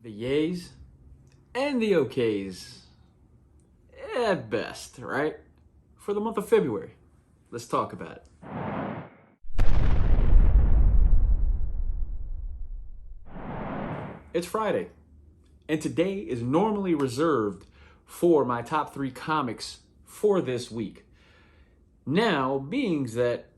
The yays and the okays at best, right? For the month of February. Let's talk about it. It's Friday, and today is normally reserved for my top 3 comics for this week. Now, being that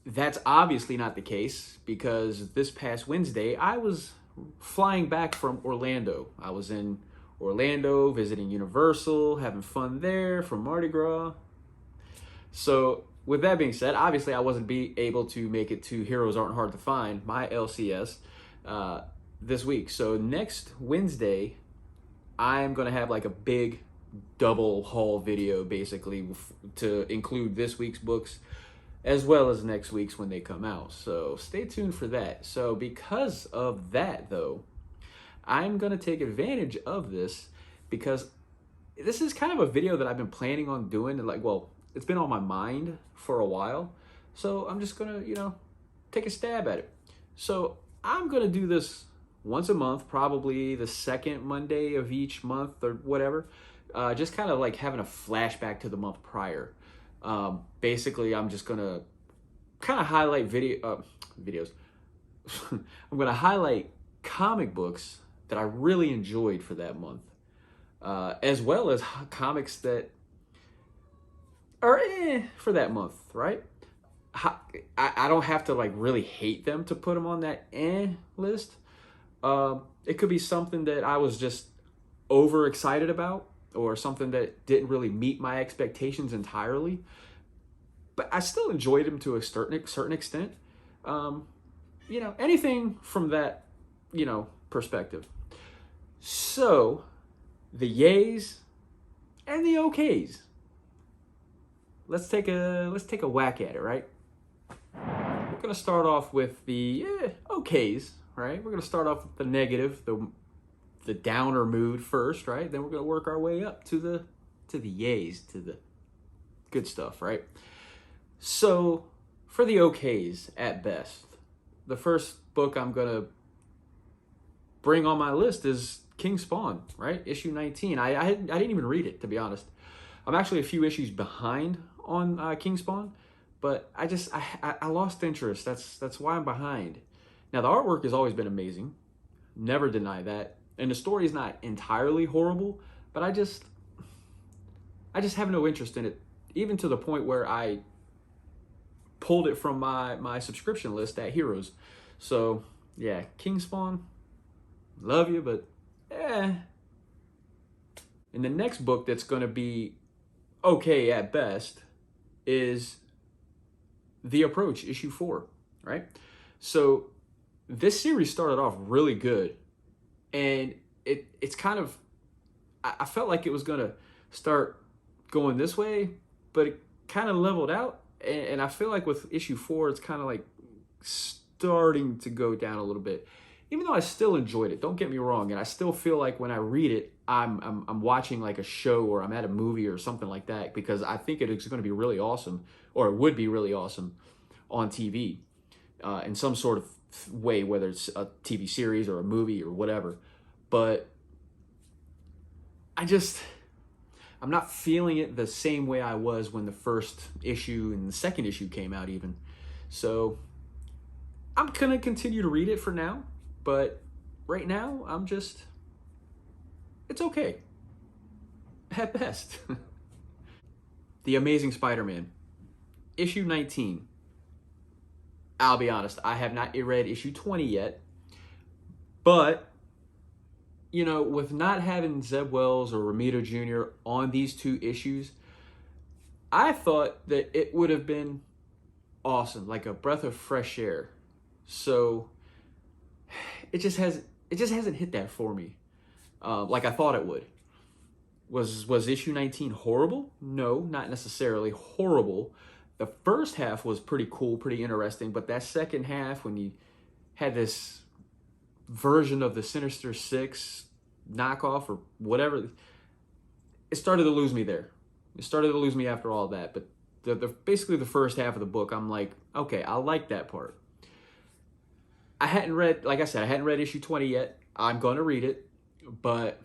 that's obviously not the case, because this past Wednesday I was flying back from Orlando. I was in Orlando visiting Universal, having fun there for Mardi Gras. So with that being said, obviously I wasn't able to make it to Heroes Aren't Hard to Find, my LCS, this week. So next Wednesday, I'm going to have like a big double haul video basically to include this week's books as well as next week's when they come out. So stay tuned for that. So because of that though, I'm going to take advantage of this because this is kind of a video that I've been planning on doing. It's been on my mind for a while. So I'm just going to, take a stab at it. So I'm going to do this once a month, probably the second Monday of each month or whatever. Just kind of like having a flashback to the month prior. Basically, I'm just gonna kind of highlight videos. I'm gonna highlight comic books that I really enjoyed for that month, as well as comics that are for that month, right? I don't have to like really hate them to put them on that list. It could be something that I was just overexcited about, or something that didn't really meet my expectations entirely, but I still enjoyed them to a certain extent. Anything from that, perspective. So, the yays and the okays. Let's take a whack at it, right? We're gonna start off with the okays, right? We're gonna start off with the negative, the downer mood first, right? Then we're gonna work our way up to the yays, to the good stuff, right? So for the okays at best, the first book I'm gonna bring on my list is King Spawn, right? Issue 19. I didn't even read it, to be honest. I'm actually a few issues behind on King Spawn, but I lost interest. That's why I'm behind. Now the artwork has always been amazing, never deny that. And the story is not entirely horrible, but I just have no interest in it, even to the point where I pulled it from my subscription list at Heroes. So yeah, King Spawn, love you, but And the next book that's going to be okay at best is The Approach, issue 4, right? So this series started off really good. And it's kind of, I felt like it was going to start going this way, but it kind of leveled out. And I feel like with issue 4, it's kind of like starting to go down a little bit. Even though I still enjoyed it, don't get me wrong. And I still feel like when I read it, I'm watching like a show, or I'm at a movie or something like that, because I think it is going to be really awesome, or it would be really awesome on TV in some sort of way, whether it's a TV series or a movie or whatever. But I'm not feeling it the same way I was when the first issue and the second issue came out even. So I'm going to continue to read it for now, but right now it's okay at best. The Amazing Spider-Man, issue 19. I'll be honest, I have not read issue 20 yet, but with not having Zeb Wells or Romita Jr. on these 2 issues, I thought that it would have been awesome, like a breath of fresh air. So it just hasn't hit that for me, like I thought it would. Was issue 19 horrible? No, not necessarily horrible. The first half was pretty cool, pretty interesting, but that second half, when you had this version of the Sinister Six knockoff or whatever, it started to lose me there. It started to lose me after all that. But basically the first half of the book, I'm like, okay, I like that part. I hadn't read, like I said, I hadn't read issue 20 yet. I'm going to read it, but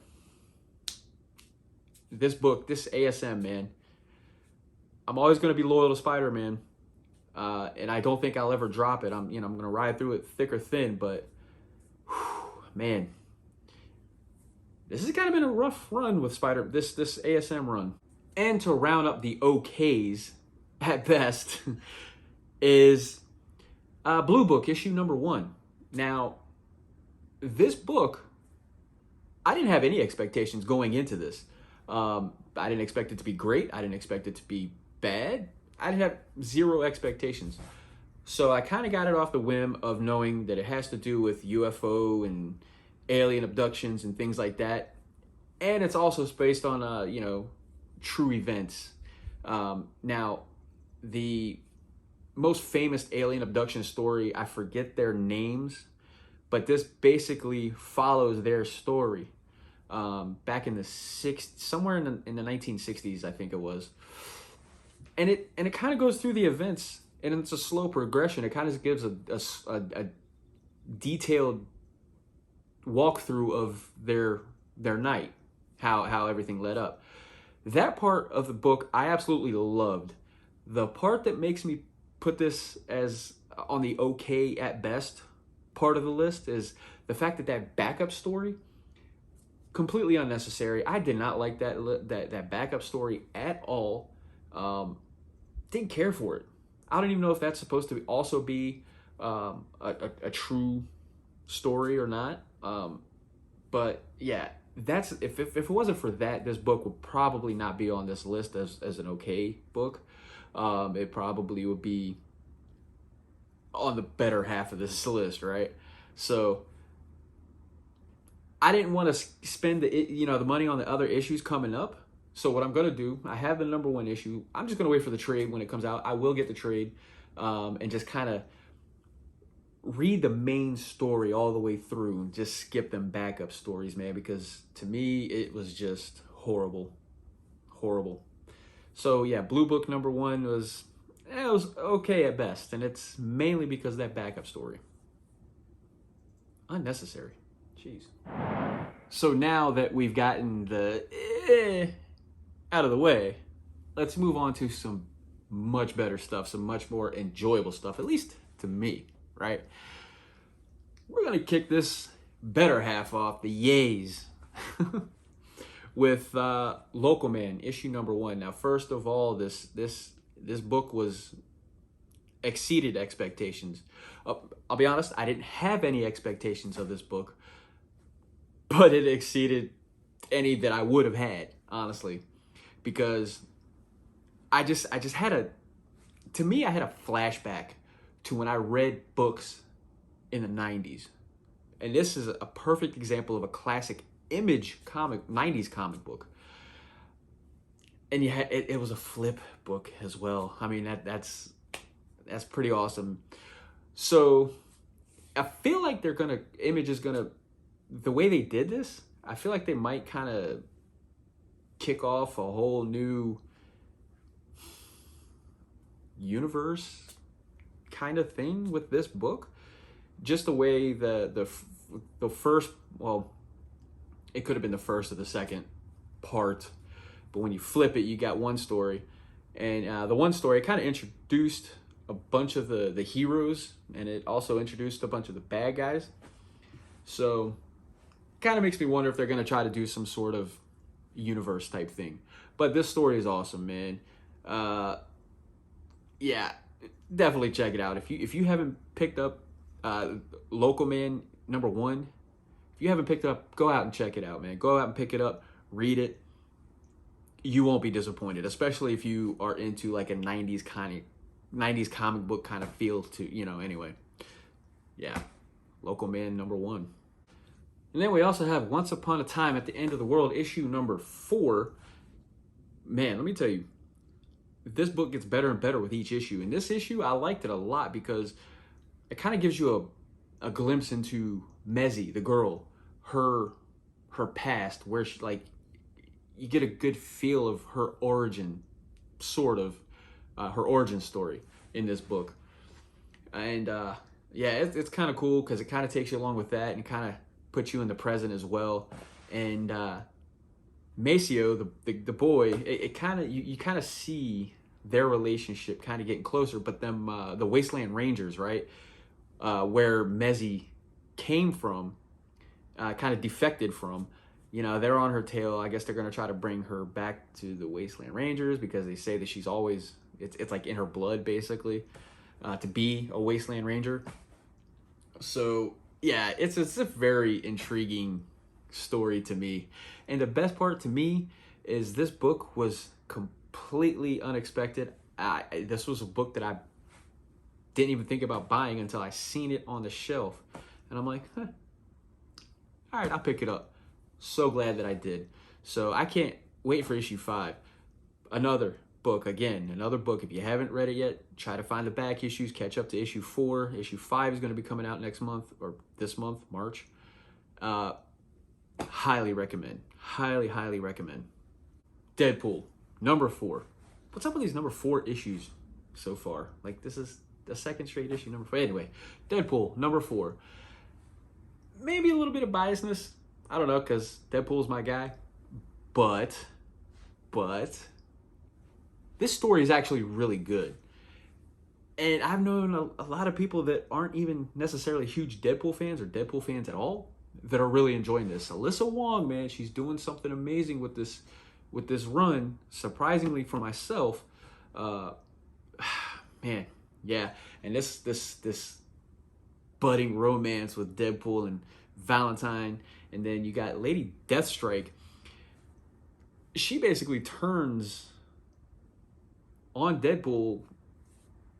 this book, this ASM, man, I'm always going to be loyal to Spider-Man. And I don't think I'll ever drop it. I'm going to ride through it thick or thin, but whew, man, this has kind of been a rough run with this ASM run. And to round up the okays at best is Blue Book issue number 1. Now, this book, I didn't have any expectations going into this. I didn't expect it to be great. I didn't expect it to be bad. I didn't have zero expectations. So I kind of got it off the whim of knowing that it has to do with UFO and alien abductions and things like that. And it's also based on, true events. Now, the most famous alien abduction story, I forget their names, but this basically follows their story. Back in the somewhere in the 1960s, I think it was. And it kind of goes through the events, and it's a slow progression. It kind of gives a detailed walkthrough of their night, how everything led up. That part of the book I absolutely loved. The part that makes me put this as on the okay at best part of the list is the fact that backup story, completely unnecessary. I did not like that backup story at all. Didn't care for it. I don't even know if that's supposed to also be a true story or not. But yeah, that's if it wasn't for that, this book would probably not be on this list as an okay book. It probably would be on the better half of this list, right? So I didn't want to spend the money on the other issues coming up. So what I'm going to do, I have the number 1 issue. I'm just going to wait for the trade when it comes out. I will get the trade and just kind of read the main story all the way through and just skip them backup stories, man, because to me, it was just horrible. Horrible. So yeah, Blue Book number 1 was okay at best. And it's mainly because of that backup story. Unnecessary. Jeez. So now that we've gotten the out of the way, let's move on to some much better stuff, some much more enjoyable stuff, at least to me, right? We're going to kick this better half off, the yays, with Local Man, issue number 1. Now, first of all, this book was exceeded expectations. I'll be honest, I didn't have any expectations of this book, but it exceeded any that I would have had, honestly, because I just had a flashback to when I read books in the 90s. And this is a perfect example of a classic Image comic, 90s comic book. And it was a flip book as well. I mean, that's pretty awesome. So I feel like Image is gonna, the way they did this, I feel like they might kind of kick off a whole new universe kind of thing with this book. Just the way the first, well, it could have been the first or the second part, but when you flip it, you got one story, and the one story kind of introduced a bunch of the heroes, and it also introduced a bunch of the bad guys. So kind of makes me wonder if they're going to try to do some sort of universe type thing. But this story is awesome, man. Yeah, definitely check it out. If you haven't picked up Local Man number 1, if you haven't picked it up, go out and check it out, man. Go out and pick it up, read it. You won't be disappointed, especially if you are into like a 90s comic book kind of feel to, anyway. Yeah, Local Man number 1. And then we also have Once Upon a Time at the End of the World, issue number 4. Man, let me tell you, this book gets better and better with each issue. And this issue, I liked it a lot because it kind of gives you a glimpse into Mezzy, the girl, her past, where she, like, you get a good feel of her origin, sort of, her origin story in this book. And yeah, it's kind of cool because it kind of takes you along with that and kind of put you in the present as well. And Maceo, the boy, it kind of you kind of see their relationship kind of getting closer. But them the Wasteland Rangers, right, where Mezzy came from, kind of defected from. You know, they're on her tail. I guess they're going to try to bring her back to the Wasteland Rangers because they say that she's always, it's like in her blood, basically, to be a Wasteland Ranger. So, yeah, it's a very intriguing story to me. And the best part to me is this book was completely unexpected. This was a book that I didn't even think about buying until I seen it on the shelf. And I'm like, all right, I'll pick it up. So glad that I did. So I can't wait for issue 5. Another book, again, another book. If you haven't read it yet, try to find the back issues, catch up to issue 4. Issue 5 is going to be coming out next month, or this month, March. Highly recommend. Highly recommend. Deadpool, number 4. What's up with these number 4 issues so far? Like, this is the second straight issue, number 4. Anyway, Deadpool, number 4. Maybe a little bit of biasness. I don't know, because Deadpool's my guy. But, this story is actually really good. And I've known a lot of people that aren't even necessarily huge Deadpool fans or Deadpool fans at all that are really enjoying this. Alyssa Wong, man, she's doing something amazing with this run, surprisingly for myself. Man, yeah. And this budding romance with Deadpool and Valentine, and then you got Lady Deathstrike. She basically turns on Deadpool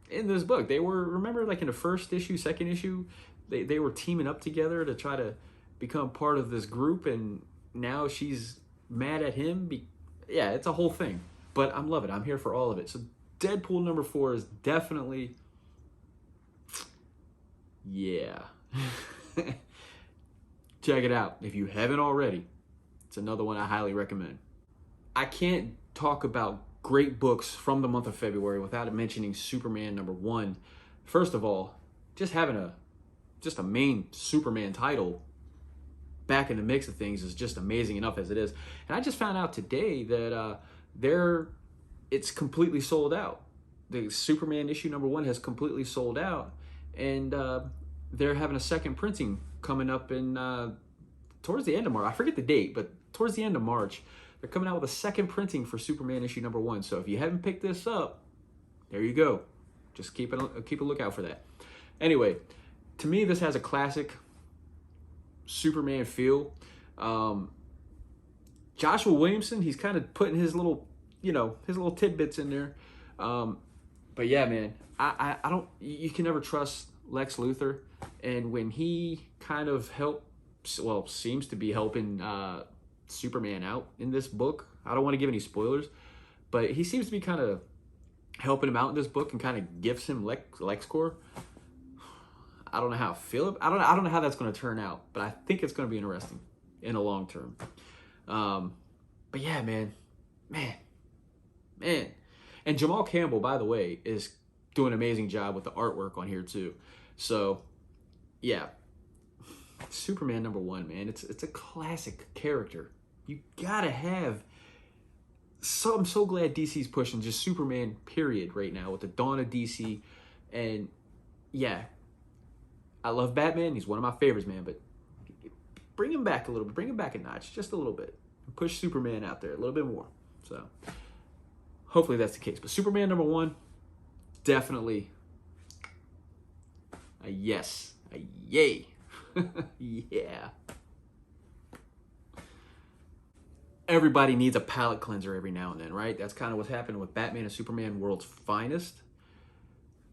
in this book. They were, remember, like in the first issue, second issue, they were teaming up together to try to become part of this group, and now she's mad at him. Yeah, it's a whole thing, but I'm loving it. I'm here for all of it. So Deadpool number 4 is definitely, yeah. Check it out if you haven't already. It's another one I highly recommend. I can't talk about great books from the month of February without mentioning Superman number 1. First of all, just having a main Superman title back in the mix of things is just amazing enough as it is. And I just found out today that it's completely sold out. The Superman issue number 1 has completely sold out, and they're having a second printing coming up in towards the end of March. I forget the date, but towards the end of March, they're coming out with a second printing for Superman issue number 1. So if you haven't picked this up, there you go. Just keep a lookout for that. Anyway, to me, this has a classic Superman feel. Joshua Williamson, he's kind of putting his little tidbits in there. But yeah, man, I don't. You can never trust Lex Luthor, and when he kind of seems to be helping Superman out in this book. I don't want to give any spoilers, but he seems to be kind of helping him out in this book and kind of gifts him LexCorp. I don't know how I feel. I don't know how that's going to turn out, but I think it's going to be interesting in the long term. But yeah, man. And Jamal Campbell, by the way, is doing an amazing job with the artwork on here too. So, yeah. Superman number 1, man. It's a classic character. You gotta have. So I'm so glad DC's pushing just Superman, period, right now with the dawn of DC. And yeah, I love Batman. He's one of my favorites, man. But bring him back a little bit. Bring him back a notch, just a little bit. Push Superman out there a little bit more. So hopefully that's the case. But Superman number 1, definitely a yes, a yay. Yeah. Everybody needs a palate cleanser every now and then, right? That's kind of what's happening with Batman and Superman World's Finest.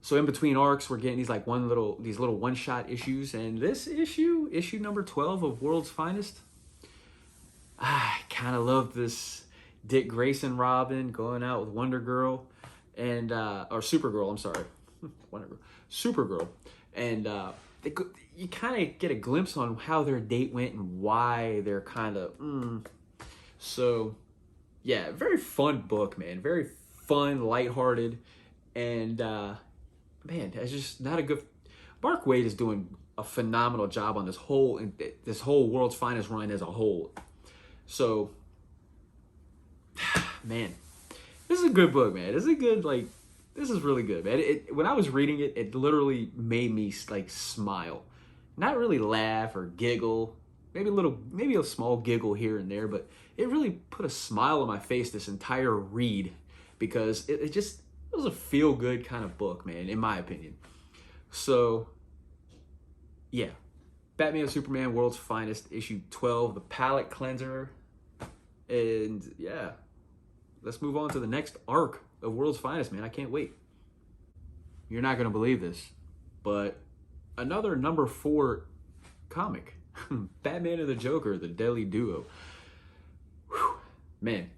So in between arcs, we're getting these little one-shot issues, and this issue number 12 of World's Finest, I kind of love this Dick Grayson Robin going out with Wonder Girl and or Supergirl. I'm sorry, Wonder Girl, Supergirl, and you kind of get a glimpse on how their date went and why they're kind of. So, yeah, very fun book, man. Very fun, lighthearted, and man, it's just not a good. Mark Waid is doing a phenomenal job on this whole World's Finest run as a whole. So, man, this is a good book, man. This is a good, like, this is really good, man. When I was reading it, it literally made me like smile, not really laugh or giggle, maybe a small giggle here and there, but it really put a smile on my face this entire read, because it was a feel good kind of book, man, in my opinion. So, yeah, Batman and Superman, World's Finest, issue 12, the palate cleanser, and yeah, let's move on to the next arc of World's Finest, man. I can't wait. You're not gonna believe this, but another number 4 comic, Batman and the Joker, the Deadly Duo. Whew. Man,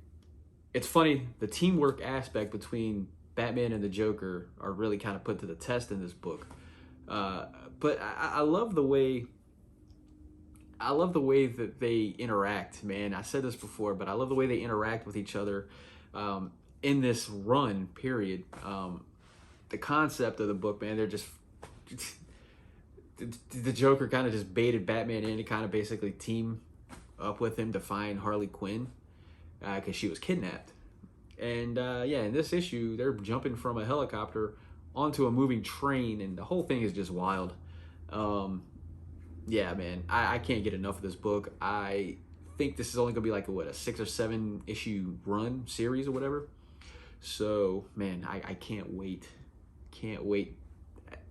it's funny, the teamwork aspect between Batman and the Joker are really kind of put to the test in this book. But I love the way that they interact, man. I said this before, but I love the way they interact with each other in this run, period. The concept of the book, man, they're just the Joker kind of just baited Batman in to kind of basically team up with him to find Harley Quinn because she was kidnapped. And yeah, in this issue, they're jumping from a helicopter onto a moving train, and the whole thing is just wild. Yeah, man, I can't get enough of this book. I think this is only gonna be like a 6 or 7 issue run series or whatever. So, man, I can't wait. Can't wait.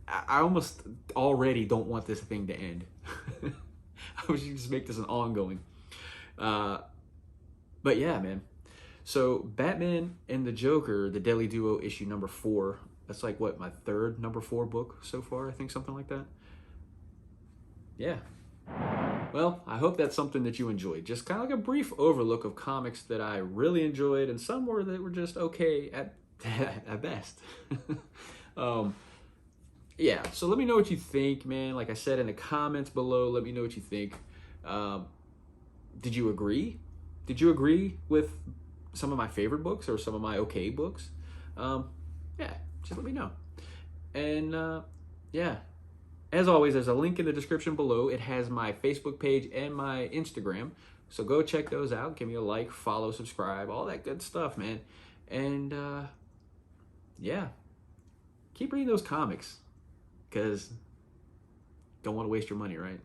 I almost already don't want this thing to end. I wish you just make this an ongoing. But yeah, man. So Batman and the Joker, the Deadly Duo, issue number 4. That's like what, my 3rd number 4 book so far, I think, something like that. Yeah. Well, I hope that's something that you enjoyed. Just kind of like a brief overlook of comics that I really enjoyed, and some that were just okay at best. Yeah, so let me know what you think, man. Like I said in the comments below, let me know what you think. Did you agree? Did you agree with some of my favorite books or some of my okay books? Yeah, just let me know. And yeah, as always, there's a link in the description below. It has my Facebook page and my Instagram. So go check those out. Give me a like, follow, subscribe, all that good stuff, man. And yeah, keep reading those comics, because don't want to waste your money, right?